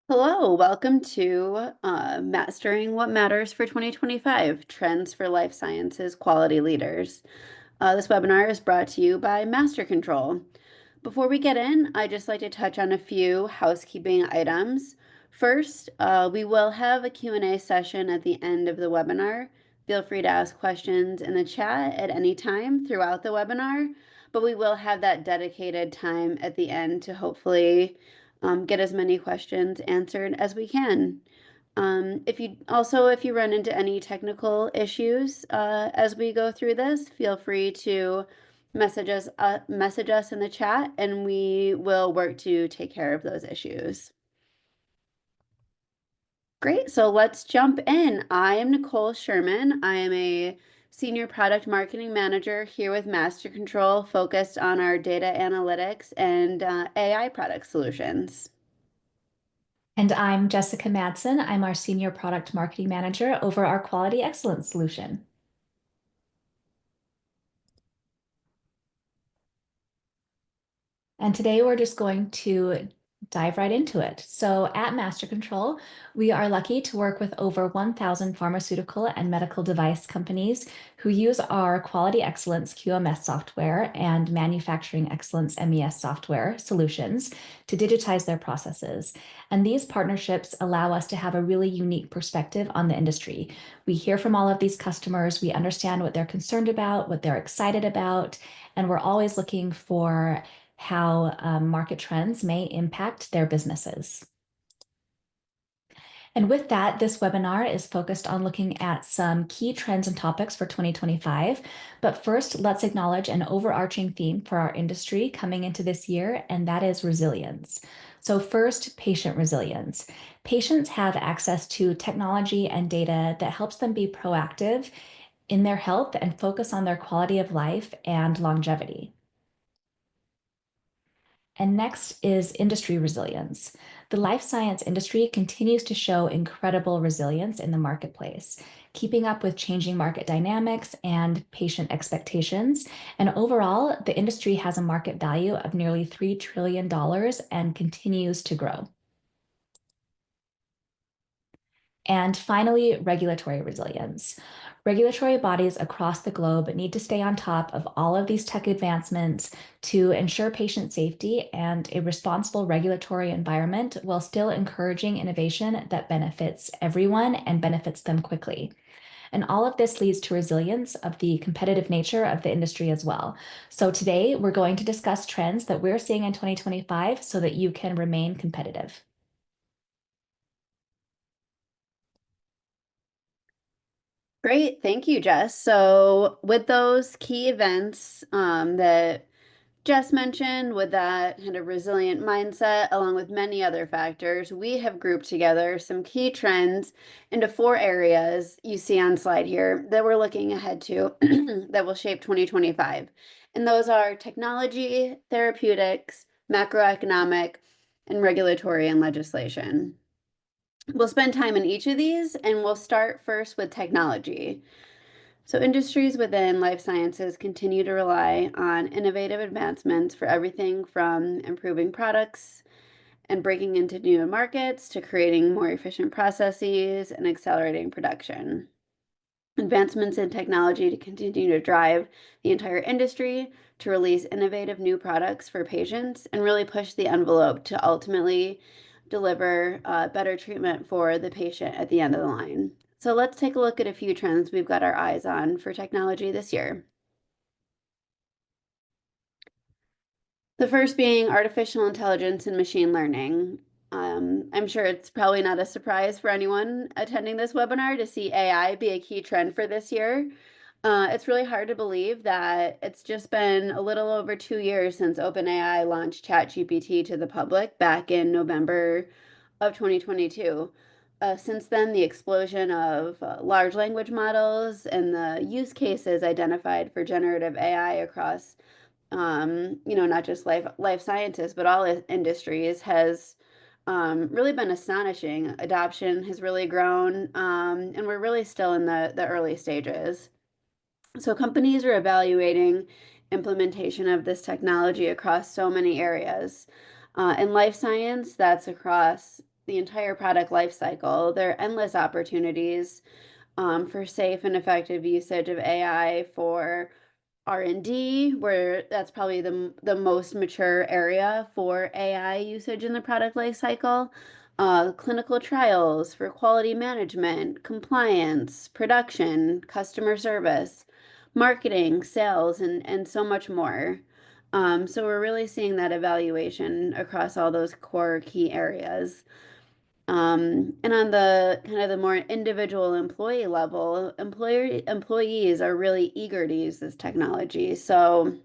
Hello, welcome to Mastering What Matters for 2025, Trends for Life Sciences Quality Leaders. This webinar is brought to you by MasterControl. Before we get in, I'd just like to touch on a few housekeeping items. First, we will have a Q&A session at the end of the webinar. Feel free to ask questions in the chat at any time throughout the webinar, but we will have that dedicated time at the end to hopefully get as many questions answered as we can. If you run into any technical issues as we go through this, feel free to message us in the chat, and we will work to take care of those issues. Great, so let's jump in. I am Nicole Sherman. I am a Senior Product Marketing Manager here with MasterControl, focused on our data analytics and AI product solutions. And I'm Jessica Madsen. I'm our Senior Product Marketing Manager over our Quality Excellence solution. And today we're just going to dive right into it. So at MasterControl, we are lucky to work with over 1,000 pharmaceutical and medical device companies who use our Quality Excellence QMS software and Manufacturing Excellence MES software solutions to digitize their processes. And these partnerships allow us to have a really unique perspective on the industry. We hear from all of these customers, we understand what they're concerned about, what they're excited about, and we're always looking for how market trends may impact their businesses. And with that, this webinar is focused on looking at some key trends and topics for 2025. But first, let's acknowledge an overarching theme for our industry coming into this year, and that is resilience. So first, patient resilience. Patients have access to technology and data that helps them be proactive in their health and focus on their quality of life and longevity. And next is industry resilience. The life science industry continues to show incredible resilience in the marketplace, keeping up with changing market dynamics and patient expectations. And overall, the industry has a market value of nearly $3 trillion and continues to grow. And finally, regulatory resilience. Regulatory bodies across the globe need to stay on top of all of these tech advancements to ensure patient safety and a responsible regulatory environment while still encouraging innovation that benefits everyone and benefits them quickly. And all of this leads to resilience of the competitive nature of the industry as well. So today we're going to discuss trends that we're seeing in 2025 so that you can remain competitive. Great, thank you, Jess. So with those key events that Jess mentioned, with that kind of resilient mindset, along with many other factors, we have grouped together some key trends into 4 areas you see on slide here that we're looking ahead to that will shape 2025. And those are technology, therapeutics, macroeconomic, and regulatory and legislation. We'll spend time in each of these, and we'll start first with technology. So industries within life sciences continue to rely on innovative advancements for everything from improving products and breaking into new markets to creating more efficient processes and accelerating production. Advancements in technology to continue to drive the entire industry to release innovative new products for patients and really push the envelope to ultimately deliver better treatment for the patient at the end of the line. So let's take a look at a few trends we've got our eyes on for technology this year. The first being artificial intelligence and machine learning. I'm sure it's probably not a surprise for anyone attending this webinar to see AI be a key trend for this year. It's really hard to believe that it's just been a little over 2 years since OpenAI launched ChatGPT to the public back in November of 2022. Since then, the explosion of large language models and the use cases identified for generative AI across, not just life sciences, but all industries has really been astonishing. Adoption has really grown, and we're really still in the early stages. So companies are evaluating implementation of this technology across so many areas. In life science, that's across the entire product life cycle. There are endless opportunities for safe and effective usage of AI for R&D, where that's probably the most mature area for AI usage in the product life cycle. Clinical trials for quality management, compliance, production, customer service, marketing, sales, and so much more. So we're really seeing that evaluation across all those core key areas. And on the kind of the more individual employee level, employees are really eager to use this technology. So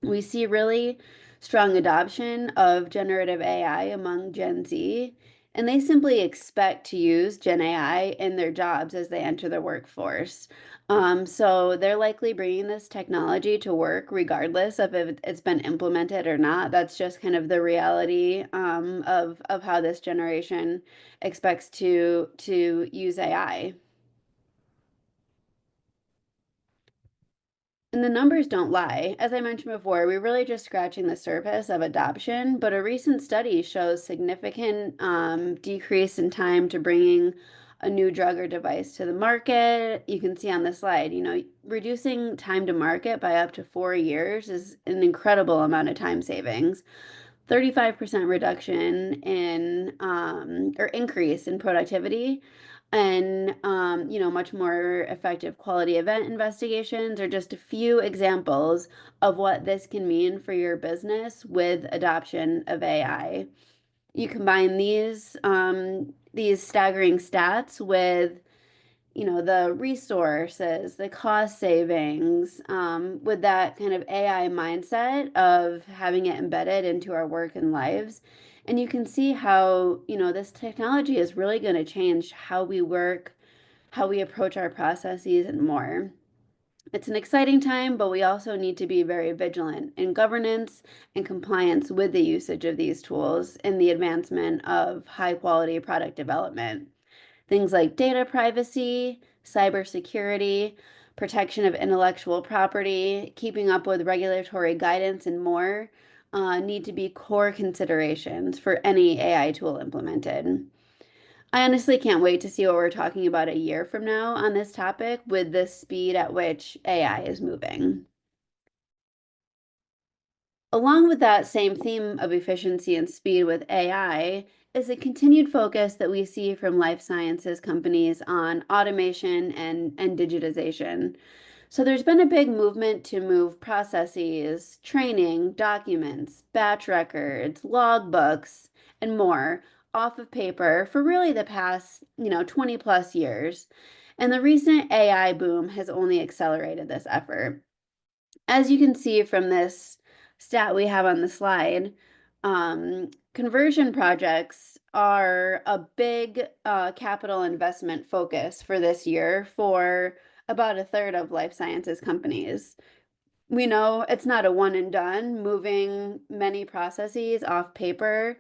we see really strong adoption of generative AI among Gen Z, and they simply expect to use Gen AI in their jobs as they enter the workforce. So they're likely bringing this technology to work regardless of if it's been implemented or not. That's just kind of the reality of how this generation expects to use AI. And the numbers don't lie. As I mentioned before, we're really just scratching the surface of adoption, but a recent study shows significant decrease in time to bringing a new drug or device to the market. You can see on the slide, reducing time to market by up to 4 years is an incredible amount of time savings. 35% reduction in or increase in productivity and much more effective quality event investigations are just a few examples of what this can mean for your business with adoption of AI. You combine these staggering stats with the resources, the cost savings, with that kind of AI mindset of having it embedded into our work and lives. And you can see how, this technology is really going to change how we work, how we approach our processes, and more. It's an exciting time, but we also need to be very vigilant in governance and compliance with the usage of these tools in the advancement of high quality product development. Things like data privacy, cybersecurity, protection of intellectual property, keeping up with regulatory guidance, and more need to be core considerations for any AI tool implemented. I honestly can't wait to see what we're talking about a year from now on this topic with the speed at which AI is moving. Along with that same theme of efficiency and speed with AI is a continued focus that we see from life sciences companies on automation and digitization. So there's been a big movement to move processes, training, documents, batch records, logbooks, and more off of paper for really the past, 20 plus years. And the recent AI boom has only accelerated this effort. As you can see from this stat we have on the slide, conversion projects are a big capital investment focus for this year for about a third of life sciences companies. We know it's not a one and done. Moving many processes off paper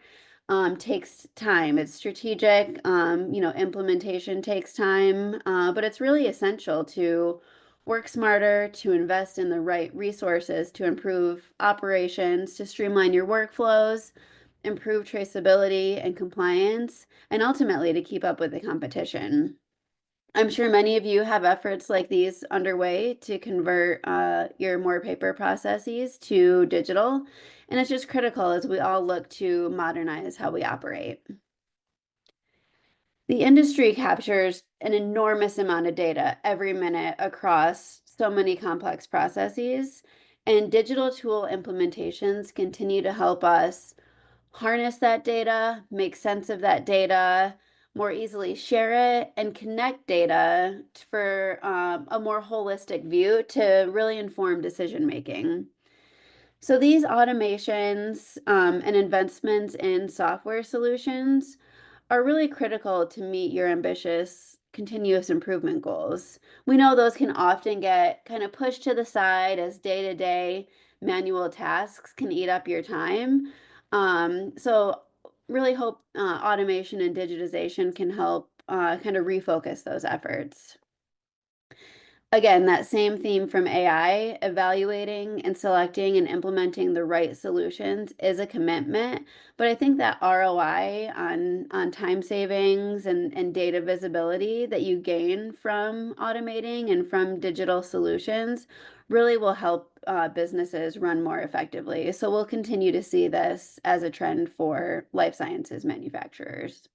takes time. It's strategic. Implementation takes time, but it's really essential to work smarter, to invest in the right resources, to improve operations, to streamline your workflows, improve traceability and compliance, and ultimately to keep up with the competition. I'm sure many of you have efforts like these underway to convert your more paper processes to digital, and it's just critical as we all look to modernize how we operate. The industry captures an enormous amount of data every minute across so many complex processes, and digital tool implementations continue to help us harness that data, make sense of that data, more easily share it, and connect data for a more holistic view to really inform decision making. So these automations and investments in software solutions are really critical to meet your ambitious continuous improvement goals. We know those can often get kind of pushed to the side as day-to-day manual tasks can eat up your time. So really hope automation and digitization can help kind of refocus those efforts. again, that same theme from AI, evaluating and selecting and implementing the right solutions is a commitment. But I think that ROI on time savings and data visibility that you gain from automating and from digital solutions really will help businesses run more effectively. So we'll continue to see this as a trend for life sciences manufacturers.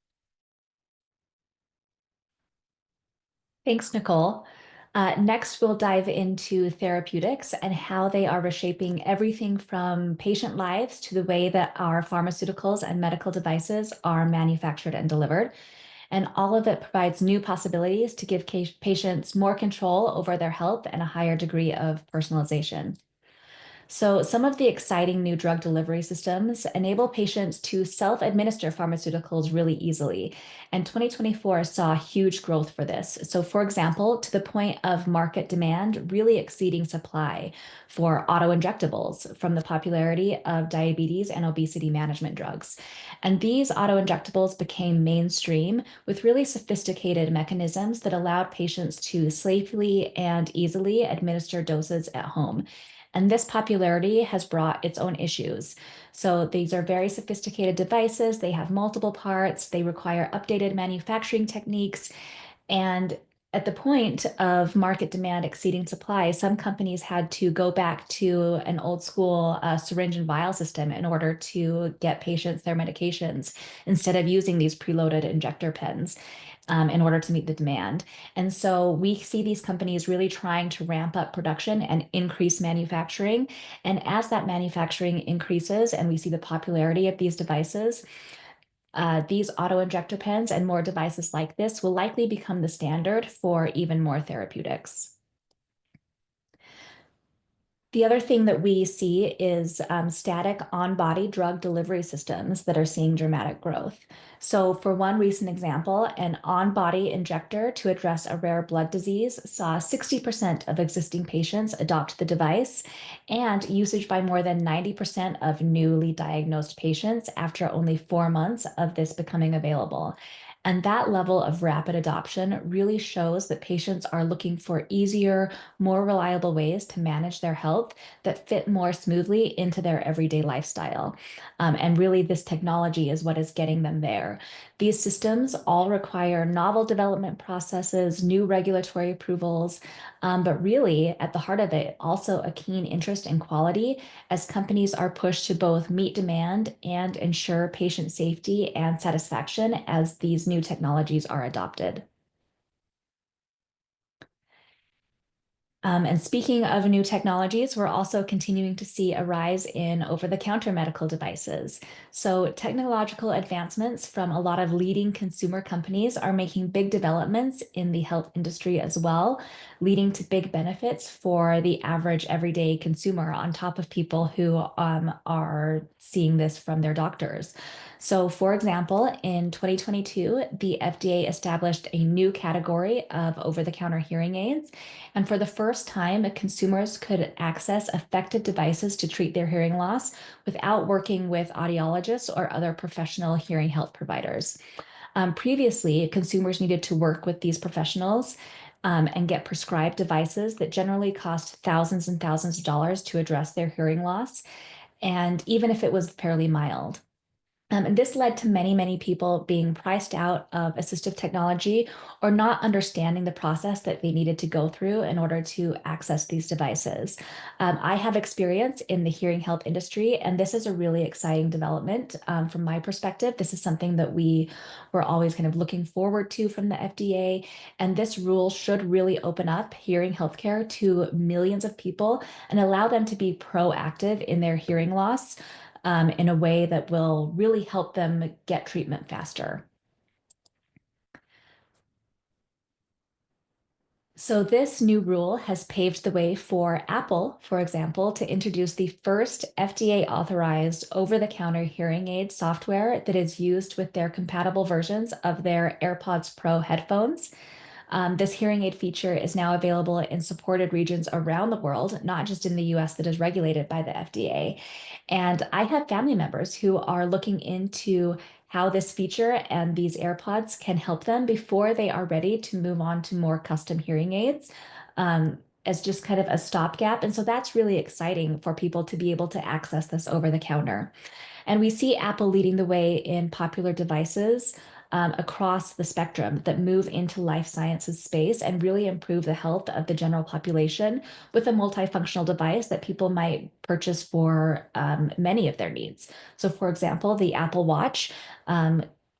Thanks, Nicole. Next, we'll dive into therapeutics and how they are reshaping everything from patient lives to the way that our pharmaceuticals and medical devices are manufactured and delivered. And all of it provides new possibilities to give patients more control over their health and a higher degree of personalization. So, some of the exciting new drug delivery systems enable patients to self-administer pharmaceuticals really easily. And 2024 saw huge growth for this. So, for example, to the point of market demand really exceeding supply for auto-injectables from the popularity of diabetes and obesity management drugs. And these auto-injectables became mainstream with really sophisticated mechanisms that allowed patients to safely and easily administer doses at home. And this popularity has brought its own issues. So these are very sophisticated devices. They have multiple parts. They require updated manufacturing techniques. And at the point of market demand exceeding supply, some companies had to go back to an old school syringe and vial system in order to get patients their medications instead of using these preloaded injector pens in order to meet the demand. And so we see these companies really trying to ramp up production and increase manufacturing. And as that manufacturing increases and we see the popularity of these devices, these auto injector pens and more devices like this will likely become the standard for even more therapeutics. The other thing that we see is static on-body drug delivery systems that are seeing dramatic growth. So for one recent example, an on-body injector to address a rare blood disease saw 60% of existing patients adopt the device and usage by more than 90% of newly diagnosed patients after only 4 months of this becoming available. And that level of rapid adoption really shows that patients are looking for easier, more reliable ways to manage their health that fit more smoothly into their everyday lifestyle. And really, this technology is what is getting them there. These systems all require novel development processes, new regulatory approvals, but really, at the heart of it, also a keen interest in quality as companies are pushed to both meet demand and ensure patient safety and satisfaction as these new technologies are adopted. And speaking of new technologies, we're also continuing to see a rise in over-the-counter medical devices. So technological advancements from a lot of leading consumer companies are making big developments in the health industry as well, leading to big benefits for the average everyday consumer on top of people who are seeing this from their doctors. So, for example, in 2022, the FDA established a new category of over-the-counter hearing aids. And for the first time, consumers could access effective devices to treat their hearing loss without working with audiologists or other professional hearing health providers. Previously, consumers needed to work with these professionals and get prescribed devices that generally cost thousands and thousands of dollars to address their hearing loss, and even if it was fairly mild. And this led to many, many people being priced out of assistive technology or not understanding the process that they needed to go through in order to access these devices. I have experience in the hearing health industry, and this is a really exciting development from my perspective. This is something that we were always kind of looking forward to from the FDA. And this rule should really open up hearing healthcare to millions of people and allow them to be proactive in their hearing loss in a way that will really help them get treatment faster. So this new rule has paved the way for Apple, for example, to introduce the first FDA authorized over-the-counter hearing aid software that is used with their compatible versions of their AirPods Pro headphones. This hearing aid feature is now available in supported regions around the world, not just in the US that is regulated by the FDA. And I have family members who are looking into how this feature and these AirPods can help them before they are ready to move on to more custom hearing aids. as just kind of a stopgap. And so that's really exciting for people to be able to access this over the counter. And we see Apple leading the way in popular devices across the spectrum that move into life sciences space and really improve the health of the general population with a multifunctional device that people might purchase for many of their needs. So, for example, the Apple Watch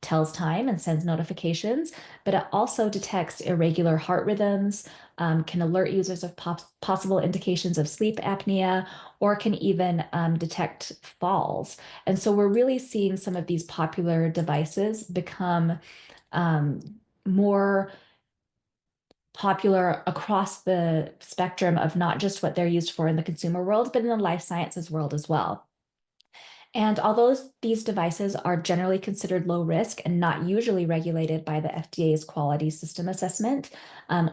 tells time and sends notifications, but it also detects irregular heart rhythms, can alert users of possible indications of sleep apnea, or can even detect falls. And so we're really seeing some of these popular devices become um, more popular across the spectrum of not just what they're used for in the consumer world, but in the life sciences world as well. And although these devices are generally considered low risk and not usually regulated by the FDA's quality system assessment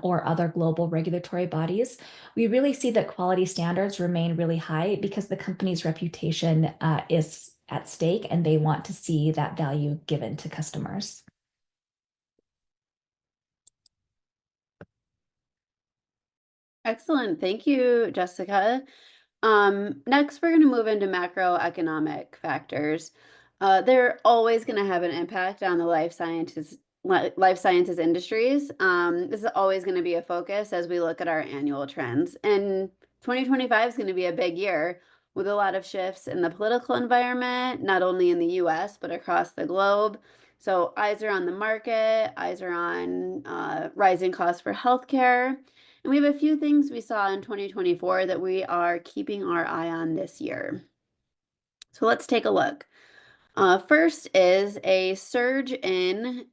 or other global regulatory bodies, we really see that quality standards remain really high because the company's reputation is at stake and they want to see that value given to customers. Excellent. Thank you, Jessica. Next, we're going to move into macroeconomic factors. They're always going to have an impact on the life sciences industries. This is always going to be a focus as we look at our annual trends. And 2025 is going to be a big year with a lot of shifts in the political environment, not only in the US, but across the globe. So eyes are on the market, eyes are on rising costs for healthcare. And we have a few things we saw in 2024 that we are keeping our eye on this year. So let's take a look. First is a surge in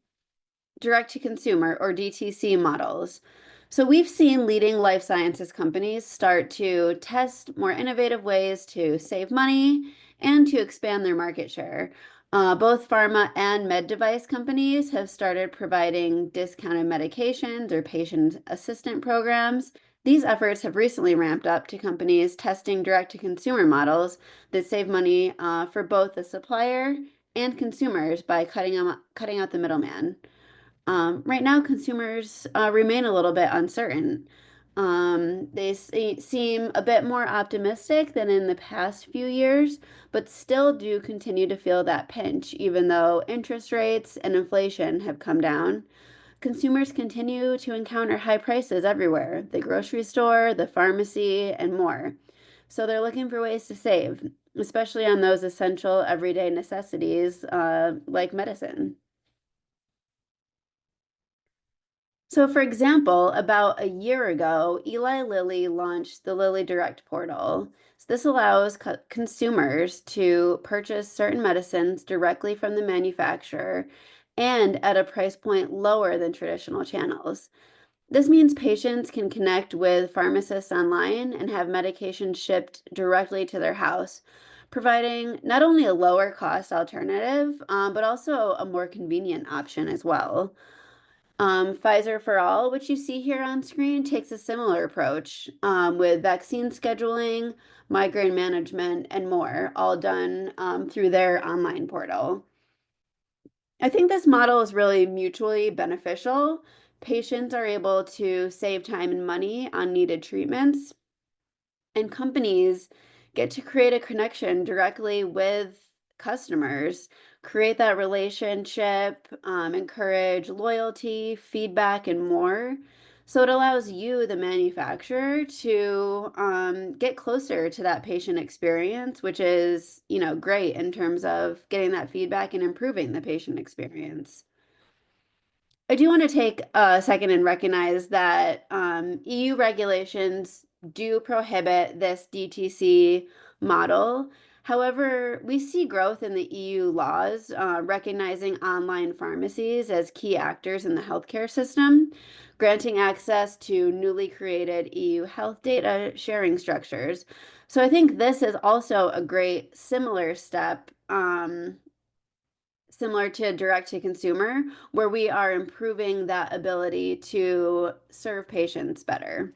direct to consumer or DTC models. So we've seen leading life sciences companies start to test more innovative ways to save money and to expand their market share. Both pharma and med device companies have started providing discounted medications or patient assistant programs. These efforts have recently ramped up to companies testing direct to consumer models that save money for both the supplier and consumers by cutting out the middleman. Right now, consumers remain a little bit uncertain. Seem a bit more optimistic than in the past few years, but still do continue to feel that pinch, even though interest rates and inflation have come down. Consumers continue to encounter high prices everywhere, the grocery store, the pharmacy, and more. So they're looking for ways to save, especially on those essential everyday necessities like medicine. So, for example, about a year ago, Eli Lilly launched the Lilly Direct portal. So this allows consumers to purchase certain medicines directly from the manufacturer and at a price point lower than traditional channels. This means patients can connect with pharmacists online and have medication shipped directly to their house, providing not only a lower cost alternative, but also a more convenient option as well. Pfizer for All, which you see here on screen, takes a similar approach with vaccine scheduling, migraine management, and more, all done through their online portal. I think this model is really mutually beneficial. Patients are able to save time and money on needed treatments, and companies get to create a connection directly with customers, create that relationship, encourage loyalty, feedback, and more. So it allows you, the manufacturer, to get closer to that patient experience, which is, great in terms of getting that feedback and improving the patient experience. I do want to take a second and recognize that EU regulations do prohibit this DTC model. However, we see growth in the EU laws recognizing online pharmacies as key actors in the healthcare system, granting access to newly created EU health data sharing structures. So I think this is also a great similar step. Similar to direct to consumer, where we are improving that ability to serve patients better.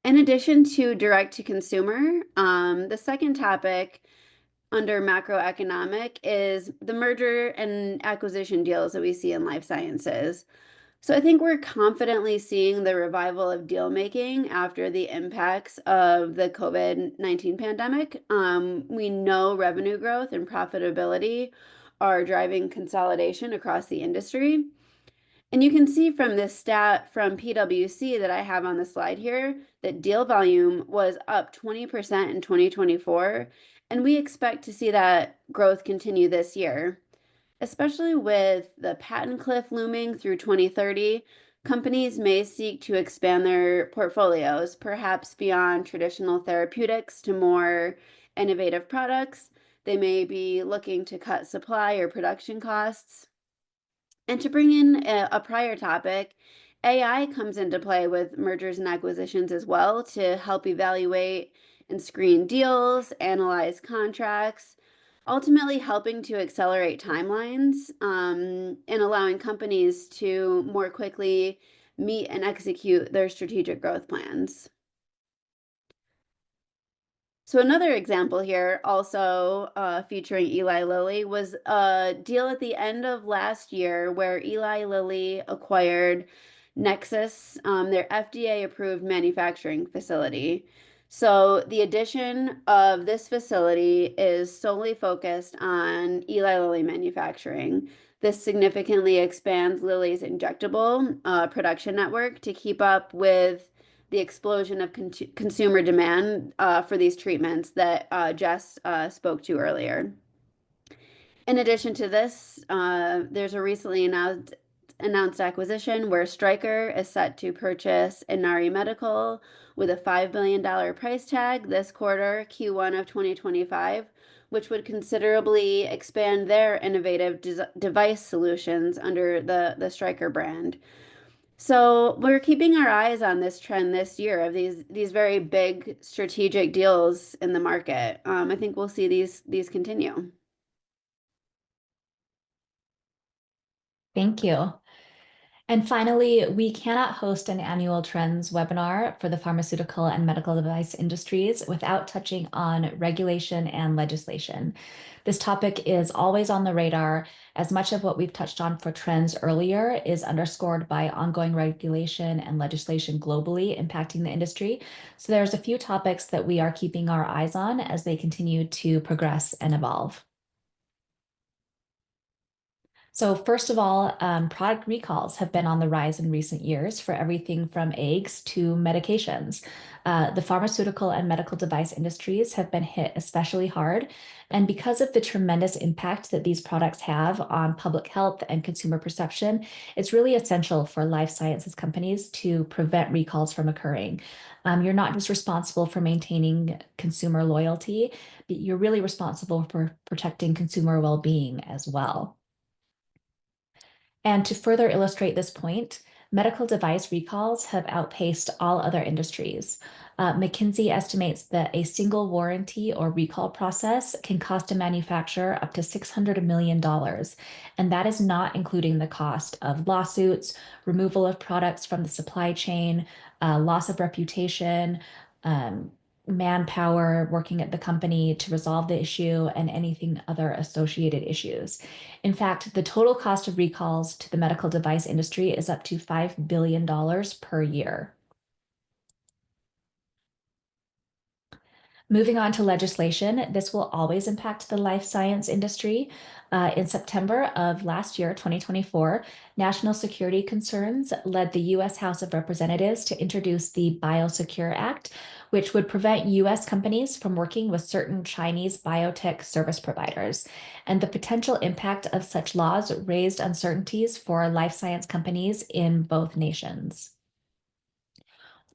In addition to direct to consumer, the second topic under macroeconomic is the merger and acquisition deals that we see in life sciences. So I think we're confidently seeing the revival of deal making after the impacts of the COVID-19 pandemic. We know revenue growth and profitability are driving consolidation across the industry. And you can see from this stat from PwC that I have on the slide here that deal volume was up 20% in 2024, and we expect to see that growth continue this year. Especially with the patent cliff looming through 2030, companies may seek to expand their portfolios, perhaps beyond traditional therapeutics to more innovative products. They may be looking to cut supply or production costs. And to bring in a prior topic, AI comes into play with mergers and acquisitions as well to help evaluate and screen deals, analyze contracts, ultimately helping to accelerate timelines and allowing companies to more quickly meet and execute their strategic growth plans. So another example here, also featuring Eli Lilly, was a deal at the end of last year where Eli Lilly acquired Nexus, their FDA-approved manufacturing facility. So the addition of this facility is solely focused on Eli Lilly manufacturing. This significantly expands Lilly's injectable production network to keep up with the explosion of consumer demand for these treatments that Jess spoke to earlier. In addition to this, there's a recently announced acquisition where Stryker is set to purchase Inari Medical with a $5 billion price tag this quarter, Q1 of 2025, which would considerably expand their innovative device solutions under the Stryker brand. So we're keeping our eyes on this trend this year of these very big strategic deals in the market. I think we'll see these continue. Thank you. And finally, we cannot host an annual trends webinar for the pharmaceutical and medical device industries without touching on regulation and legislation. This topic is always on the radar, as much of what we've touched on for trends earlier is underscored by ongoing regulation and legislation globally impacting the industry. So there's a few topics that we are keeping our eyes on as they continue to progress and evolve. So first of all, product recalls have been on the rise in recent years for everything from eggs to medications. The pharmaceutical and medical device industries have been hit especially hard. And because of the tremendous impact that these products have on public health and consumer perception, it's really essential for life sciences companies to prevent recalls from occurring. You're not just responsible for maintaining consumer loyalty, but you're really responsible for protecting consumer well-being as well. And to further illustrate this point, medical device recalls have outpaced all other industries. McKinsey estimates that a single warranty or recall process can cost a manufacturer up to $600 million. And that is not including the cost of lawsuits, removal of products from the supply chain, loss of reputation, um, manpower working at the company to resolve the issue, and anything other associated issues. In fact, the total cost of recalls to the medical device industry is up to $5 billion per year. Moving on to legislation, this will always impact the life science industry. In September of last year, 2024, national security concerns led the U.S. House of Representatives to introduce the BIOSECURE Act, which would prevent U.S. companies from working with certain Chinese biotech service providers. And the potential impact of such laws raised uncertainties for life science companies in both nations.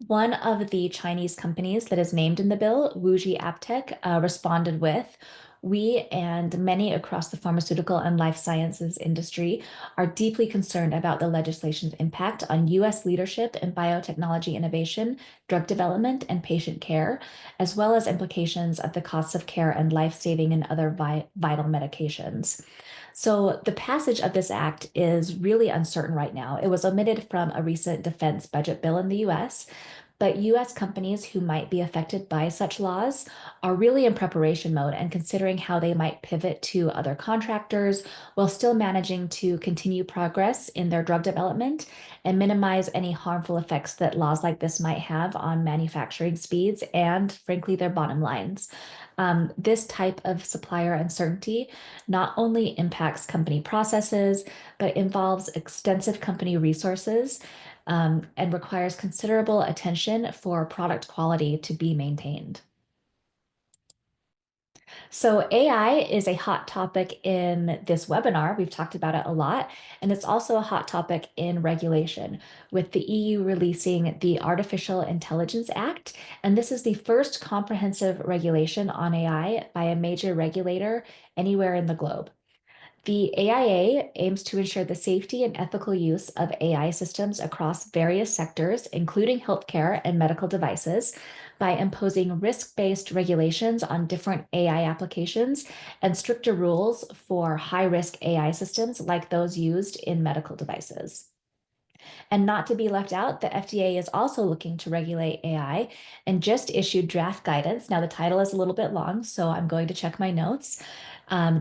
One of the Chinese companies that is named in the bill, Wuxi AppTec, responded with, "We and many across the pharmaceutical and life sciences industry are deeply concerned about the legislation's impact on U.S. leadership in biotechnology innovation, drug development, and patient care, as well as implications of the costs of care and life-saving and other vital medications." So the passage of this act is really uncertain right now. It was omitted from a recent defense budget bill in the US, but US companies who might be affected by such laws are really in preparation mode and considering how they might pivot to other contractors while still managing to continue progress in their drug development and minimize any harmful effects that laws like this might have on manufacturing speeds and, frankly, their bottom lines. This type of supplier uncertainty not only impacts company processes, but involves extensive company resources and requires considerable attention for product quality to be maintained. So AI is a hot topic in this webinar. We've talked about it a lot, and it's also a hot topic in regulation, with the EU releasing the Artificial Intelligence Act. And this is the first comprehensive regulation on AI by a major regulator anywhere in the globe. The AIA aims to ensure the safety and ethical use of AI systems across various sectors, including healthcare and medical devices, by imposing risk-based regulations on different AI applications and stricter rules for high-risk AI systems like those used in medical devices. And not to be left out, the FDA is also looking to regulate AI and just issued draft guidance. Now, the title is a little bit long, so I'm going to check my notes.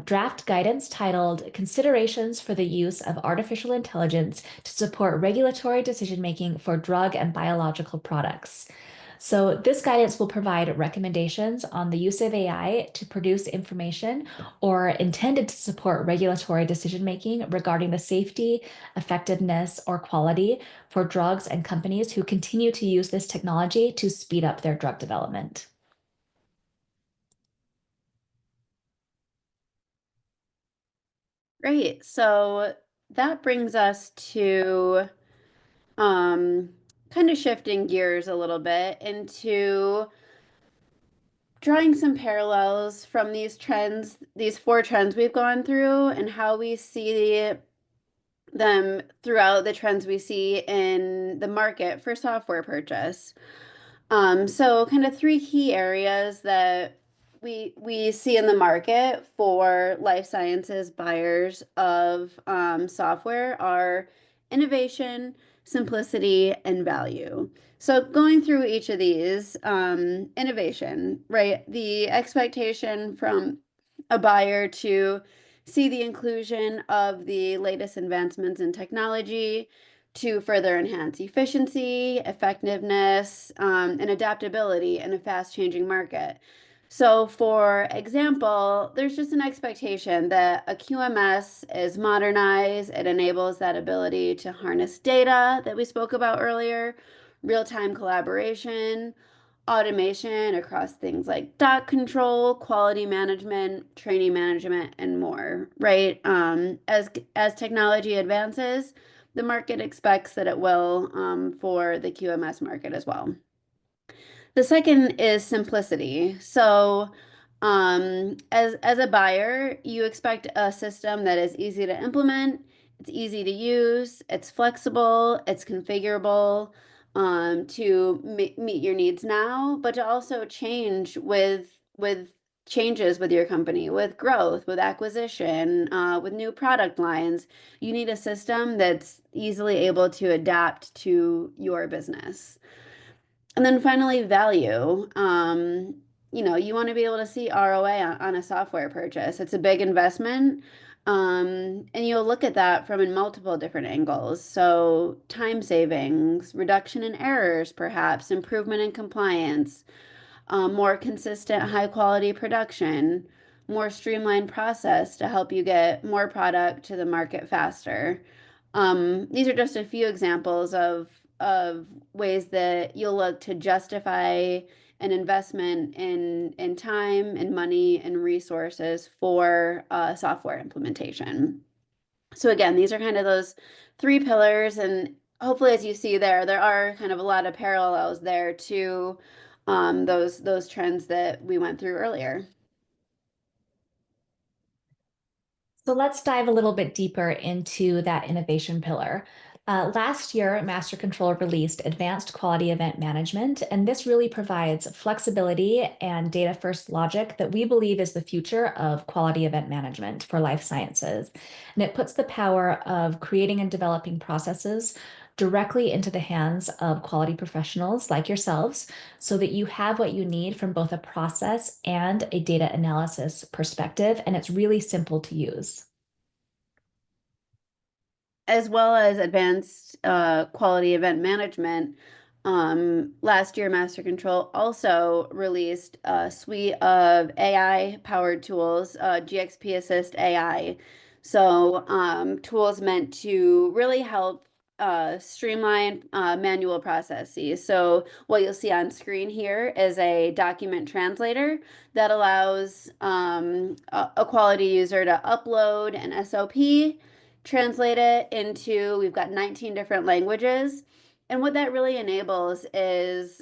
Draft guidance titled Considerations for the Use of Artificial Intelligence to Support Regulatory Decision-Making for Drug and Biological Products. So this guidance will provide recommendations on the use of AI to produce information or intended to support regulatory decision-making regarding the safety, effectiveness, or quality for drugs and companies who continue to use this technology to speed up their drug development. Great. So that brings us to um, kind of shifting gears a little bit into drawing some parallels from these trends, these four trends we've gone through, and how we see them throughout the trends we see in the market for software purchase. So kind of three key areas that we see in the market for life sciences buyers of software are innovation, simplicity, and value. So going through each of these, innovation, right? The expectation from a buyer to see the inclusion of the latest advancements in technology to further enhance efficiency, effectiveness, and adaptability in a fast-changing market. So, for example, there's just an expectation that a QMS is modernized. It enables that ability to harness data that we spoke about earlier, real-time collaboration, automation across things like doc control, quality management, training management, and more, right? As technology advances, the market expects that it will for the QMS market as well. The second is simplicity. So, as a buyer, you expect a system that is easy to implement, it's easy to use, it's flexible, it's configurable to meet your needs now, but to also change with changes with your company, with growth, with acquisition, with new product lines. You need a system that's easily able to adapt to your business. And then finally, value. You want to be able to see ROI on a software purchase. It's a big investment. And you'll look at that from in multiple different angles. So, time savings, reduction in errors, perhaps, improvement in compliance, more consistent, high quality production, more streamlined process to help you get more product to the market faster. These are just a few examples of ways that you'll look to justify an investment in time and money and resources for software implementation. So again, these are kind of those three pillars, and hopefully, as you see there, there are kind of a lot of parallels there to those trends that we went through earlier. So let's dive a little bit deeper into that innovation pillar. Last year, MasterControl released Advanced Quality Event Management, and this really provides flexibility and data-first logic that we believe is the future of quality event management for life sciences. And it puts the power of creating and developing processes directly into the hands of quality professionals like yourselves so that you have what you need from both a process and a data analysis perspective. And it's really simple to use. As well as advanced quality event management. Last year, MasterControl also released a suite of AI-powered tools, GxPAssist AI. So, tools meant to really help streamline manual processes. So, what you'll see on screen here is a document translator that allows a quality user to upload an SOP, translate it into, we've got 19 different languages. And what that really enables is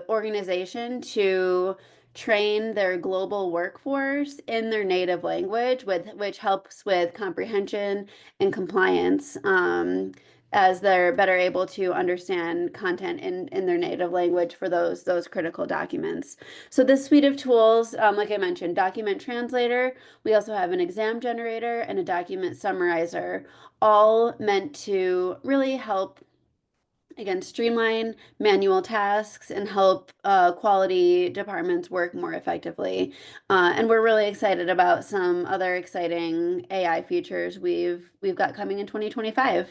organization to train their global workforce in their native language, which helps with comprehension and compliance, as they're better able to understand content in their native language for those critical documents. So this suite of tools, like I mentioned, document translator, we also have an exam generator and a document summarizer, all meant to really help, again, streamline manual tasks and help quality departments work more effectively. And we're really excited about some other exciting AI features we've got coming in 2025.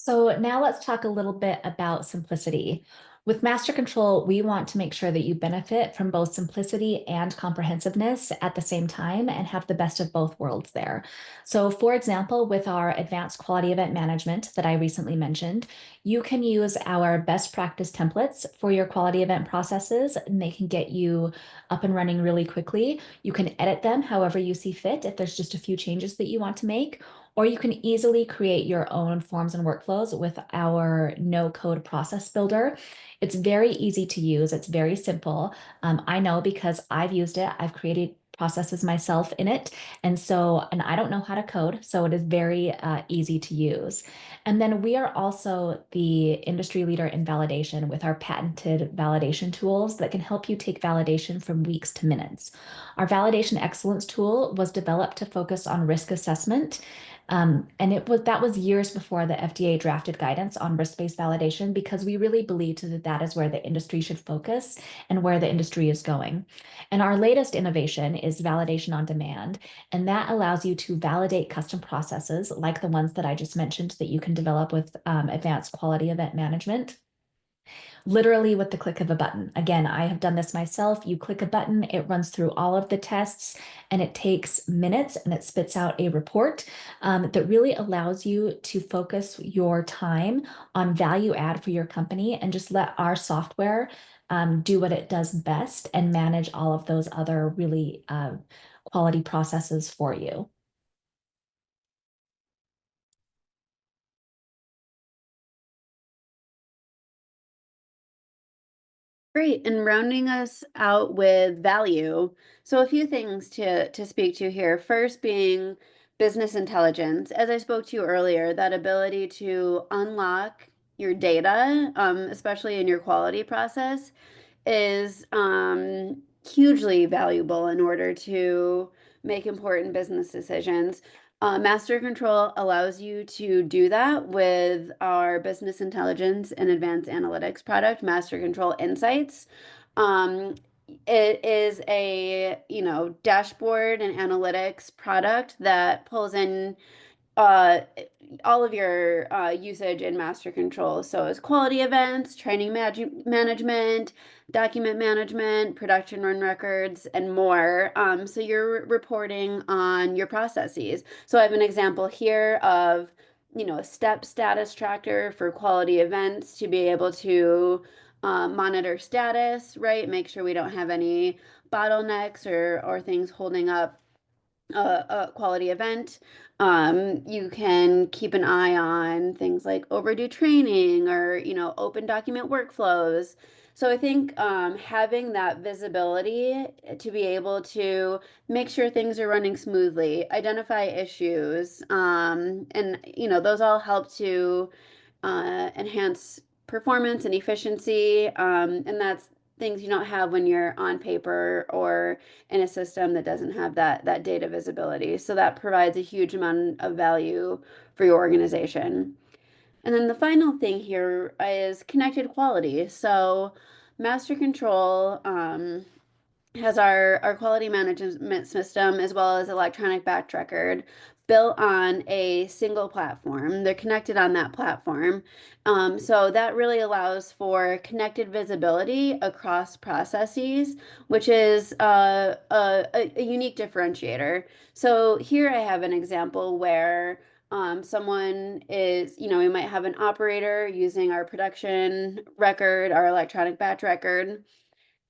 So now let's talk a little bit about simplicity. With MasterControl, we want to make sure that you benefit from both simplicity and comprehensiveness at the same time and have the best of both worlds there. So for example, with our advanced quality event management that I recently mentioned, you can use our best practice templates for your quality event processes, and they can get you up and running really quickly. You can edit them however you see fit if there's just a few changes that you want to make, or you can easily create your own forms and workflows with our no-code process builder. It's very easy to use. It's very simple. I know because I've used it. I've created processes myself in it. And I don't know how to code, so it is very easy to use. And then we are also the industry leader in validation with our patented validation tools that can help you take validation from weeks to minutes. Our validation excellence tool was developed to focus on risk assessment. And that was years before the FDA drafted guidance on risk-based validation because we really believed that that is where the industry should focus and where the industry is going. And our latest innovation is validation on demand, and that allows you to validate custom processes like the ones that I just mentioned that you can develop with advanced quality event management, literally with the click of a button. Again, I have done this myself. You click a button, it runs through all of the tests, and it takes minutes and it spits out a report that really allows you to focus your time on value add for your company and just let our software do what it does best and manage all of those other really quality processes for you. Great. And rounding us out with value. So a few things to speak to here. First being business intelligence. As I spoke to you earlier, that ability to unlock your data, especially in your quality process, is hugely valuable in order to make important business decisions. MasterControl allows you to do that with our business intelligence and advanced analytics product, MasterControl Insights. Um, it is a, dashboard and analytics product that pulls in uh, all of your usage in MasterControl. So it's quality events, training management, document management, production run records, and more. So you're reporting on your processes. So I have an example here of, a step status tracker for quality events to be able to monitor status, right? Make sure we don't have any bottlenecks or things holding up a quality event. You can keep an eye on things like overdue training or, open document workflows. So I think having that visibility to be able to make sure things are running smoothly, identify issues, and, those all help to enhance performance and efficiency. And things you don't have when you're on paper or in a system that doesn't have that data visibility. So that provides a huge amount of value for your organization. And then the final thing here is connected quality. So Master Control has our quality management system as well as electronic batch record built on a single platform. They're connected on that platform. So that really allows for connected visibility across processes, which is a unique differentiator. So here I have an example where someone is, we might have an operator using our production record, our electronic batch record,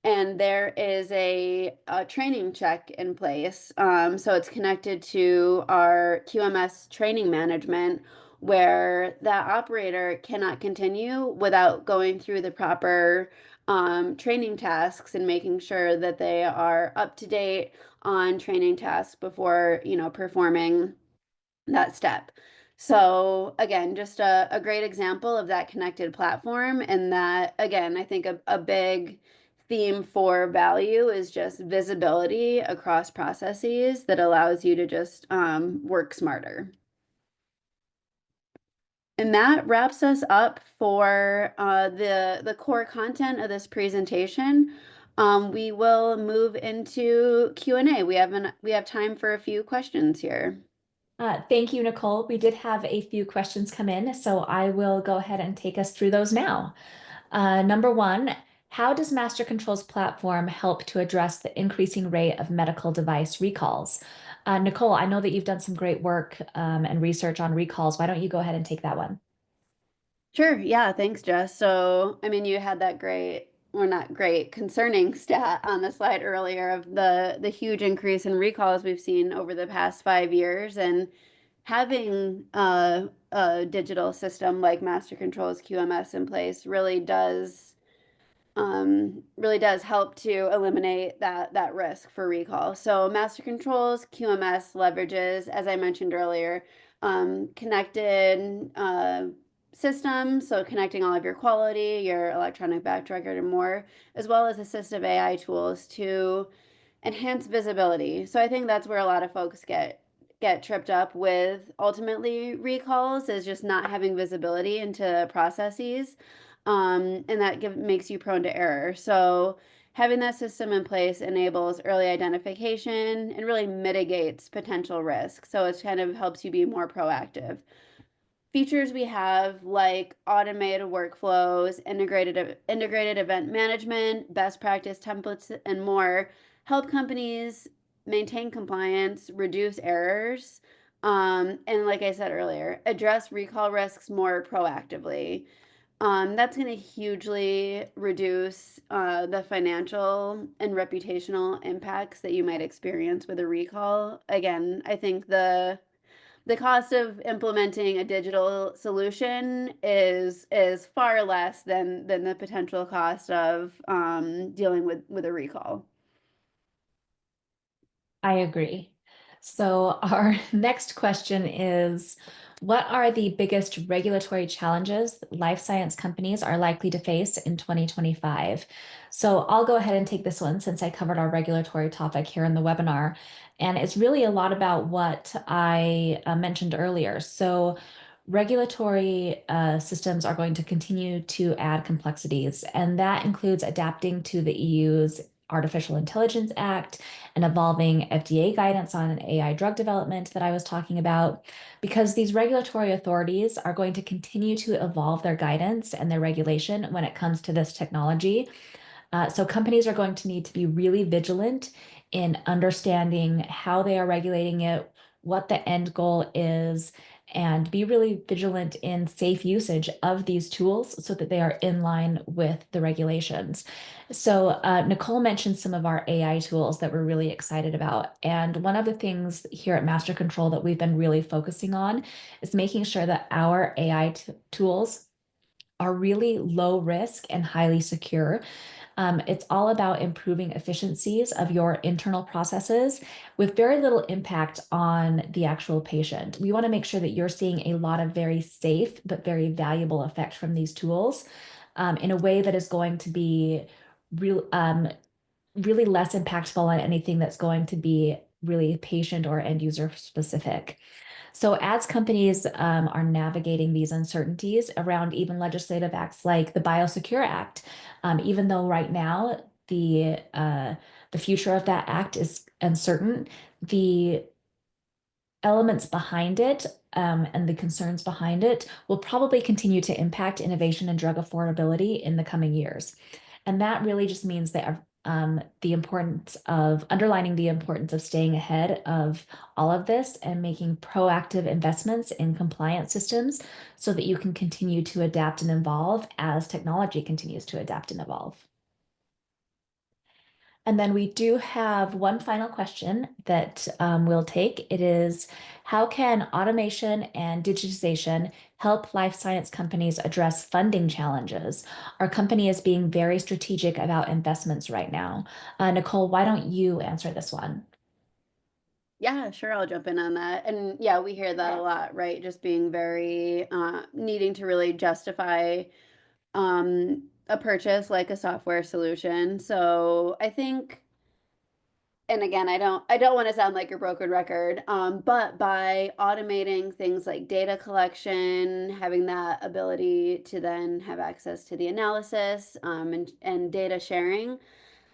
and there is a training check in place. So it's connected to our QMS training management, where that operator cannot continue without going through the proper training tasks and making sure that they are up to date on training tasks before, performing that step. So again, just a great example of that connected platform. And that, again, I think a big theme for value is just visibility across processes that allows you to just work smarter. And that wraps us up for the core content of this presentation. We will move into Q&A. We have time for a few questions here. Thank you, Nicole. We did have a few questions come in, so I will go ahead and take us through those now. Number one, how does Master Control's platform help to address the increasing rate of medical device recalls? Nicole, I know that you've done some great work and research on recalls. Why don't you go ahead and take that one? Sure. Yeah. Thanks, Jess. So, I mean, you had that great, or not great, concerning stat on the slide earlier of the huge increase in recalls we've seen over the past 5 years, and having a digital system like Master Control's QMS in place really does help to eliminate that risk for recall. So Master Controls QMS leverages, as I mentioned earlier, connected systems, so connecting all of your quality, your electronic batch record, and more, as well as assistive AI tools to enhance visibility. So I think that's where a lot of folks get tripped up with ultimately recalls, is just not having visibility into processes, and that makes you prone to error. So having that system in place enables early identification and really mitigates potential risk. So it kind of helps you be more proactive. Features we have like automated workflows, integrated event management, best practice templates, and more help companies maintain compliance, reduce errors, and like I said earlier, address recall risks more proactively. That's going to hugely reduce the financial and reputational impacts that you might experience with a recall. Again, I think the cost of implementing a digital solution is far less than the potential cost of dealing with a recall. I agree. So our next question is, what are the biggest regulatory challenges life science companies are likely to face in 2025? So I'll go ahead and take this one since I covered our regulatory topic here in the webinar. And it's really a lot about what I mentioned earlier. So regulatory systems are going to continue to add complexities, and that includes adapting to the EU's Artificial Intelligence Act and evolving FDA guidance on AI drug development that I was talking about, because these regulatory authorities are going to continue to evolve their guidance and their regulation when it comes to this technology. So companies are going to need to be really vigilant in understanding how they are regulating it, what the end goal is, and be really vigilant in safe usage of these tools so that they are in line with the regulations. So Nicole mentioned some of our AI tools that we're really excited about. And one of the things here at Master Control that we've been really focusing on is making sure that our AI tools are really low risk and highly secure. It's all about improving efficiencies of your internal processes with very little impact on the actual patient. We want to make sure that you're seeing a lot of very safe but very valuable effect from these tools in a way that is going to be real really less impactful on anything that's going to be really patient or end user specific. So as companies are navigating these uncertainties around even legislative acts like the BIOSECURE Act, even though right now the future of that act is uncertain, the elements behind it and the concerns behind it will probably continue to impact innovation and drug affordability in the coming years. And that really just means that the importance of underlining the importance of staying ahead of all of this and making proactive investments in compliance systems so that you can continue to adapt and evolve as technology continues to adapt and evolve. And then we do have one final question that we'll take. It is, how can automation and digitization help life science companies address funding challenges? Our company is being very strategic about investments right now. Nicole, why don't you answer this one? Yeah, sure, I'll jump in on that. And yeah, we hear that a lot, right? Just being very needing to really justify a purchase like a software solution. So I think, and again, I don't want to sound like a broken record, but by automating things like data collection, having that ability to then have access to the analysis, and data sharing,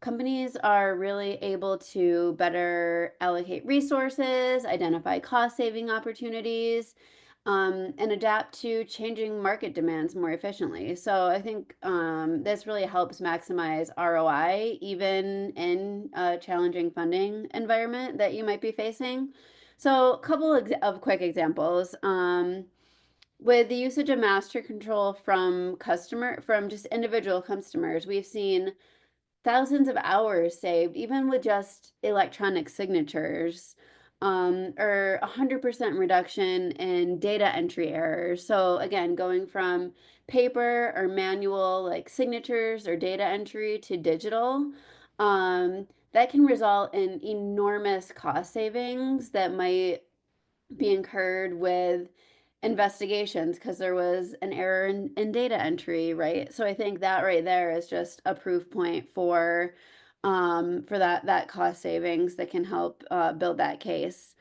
companies are really able to better allocate resources, identify cost saving opportunities, and adapt to changing market demands more efficiently. So I think this really helps maximize ROI even in a challenging funding environment that you might be facing. So a couple of quick examples. With the usage of MasterControl from just individual customers, we've seen thousands of hours saved, even with just electronic signatures, or 100% reduction in data entry errors. So again, going from paper or manual like signatures or data entry to digital, that can result in enormous cost savings that might be incurred with investigations because there was an error in data entry, right? So I think that right there is just a proof point for that cost savings that can help build that case.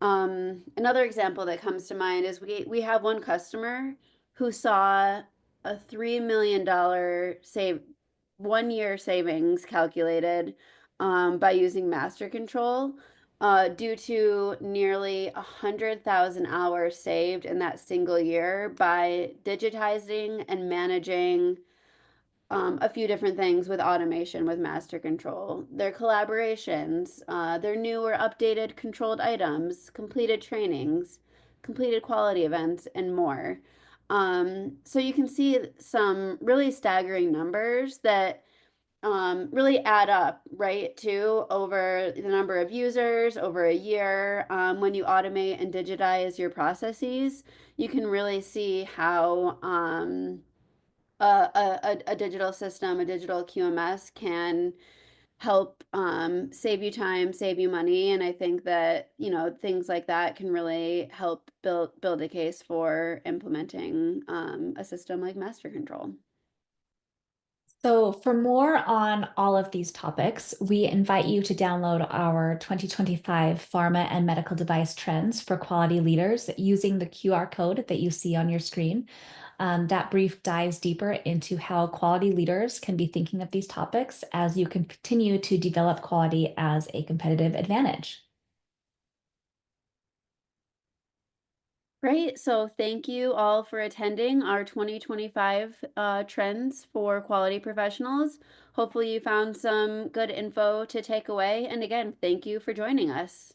Another example that comes to mind is we have one customer who saw a $3 million save 1 year savings calculated by using MasterControl due to nearly 100,000 hours saved in that single year by digitizing and managing a few different things with automation with MasterControl. Their collaborations, their new or updated controlled items, completed trainings, completed quality events, and more. So you can see some really staggering numbers that really add up, right, to over the number of users over a year. When you automate and digitize your processes, you can really see how a digital system, a digital QMS can help save you time, save you money. And I think that, things like that can really help build a case for implementing a system like MasterControl. So, for more on all of these topics, we invite you to download our 2025 Pharma and Medical Device Trends for Quality Leaders using the QR code that you see on your screen. That brief dives deeper into how quality leaders can be thinking of these topics as you continue to develop quality as a competitive advantage. Great. So thank you all for attending our 2025 trends for quality professionals. Hopefully you found some good info to take away. And again, thank you for joining us.